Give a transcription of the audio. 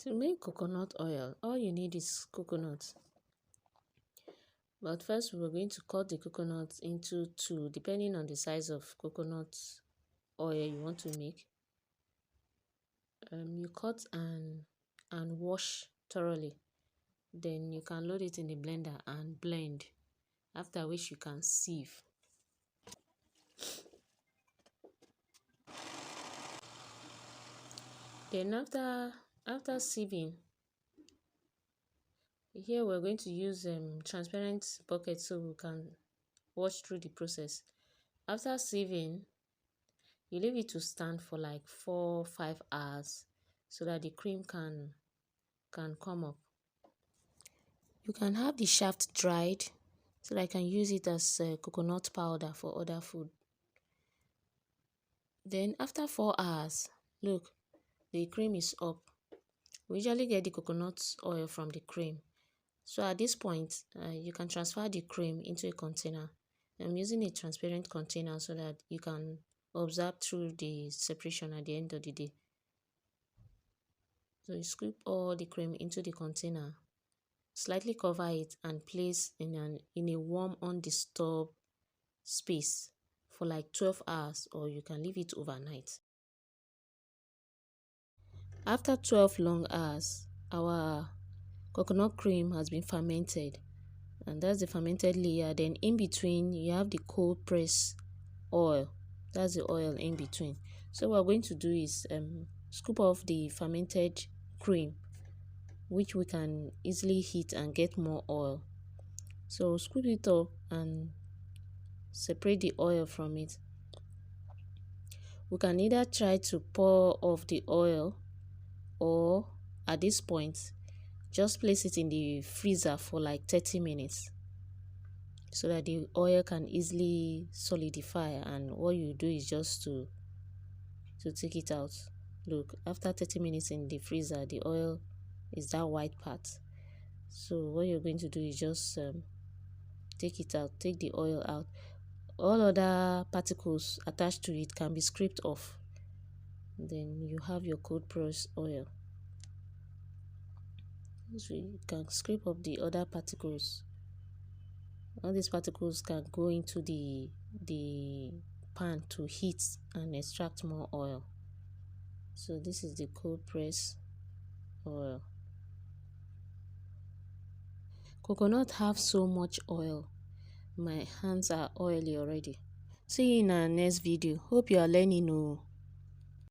To make coconut oil, all you need is coconut. But first, we're going to cut the coconut into two, depending on the size of coconut oil you want to make. You cut and wash thoroughly. Then you can load it in the blender and blend, after which you can sieve. Then after sieving, here we're going to use transparent bucket so we can watch through the process. After sieving, you leave it to stand for like 4-5 hours so that the cream can come up. You can have the shaft dried so that I can use it as coconut powder for other food. Then after 4 hours, look, the cream is up. We usually get the coconut oil from the cream. So at this point, you can transfer the cream into a container. I'm using a transparent container so that you can observe through the separation at the end of the day. So you scoop all the cream into the container, slightly cover it and place in a warm, undisturbed space for like 12 hours, or you can leave it overnight. After 12 long hours, our coconut cream has been fermented, and that's the fermented layer. Then in between, you have the cold press oil. That's the oil in between. So what we're going to do is scoop off the fermented cream, which we can easily heat and get more oil. So scoop it up and separate the oil from it. We can either try to pour off the oil, or at this point just place it in the freezer for like 30 minutes so that the oil can easily solidify. And what you do is just to take it out. Look, after 30 minutes in the freezer, the oil is that white part. So what you're going to do is just take it out, take the oil out. All other particles attached to it can be scraped off. Then you have your cold press oil. So you can scrape up the other particles. All these particles can go into the pan to heat and extract more oil. So this is the cold press oil. Coconut have so much oil. My hands are oily already. See you in our next video. Hope you are learning.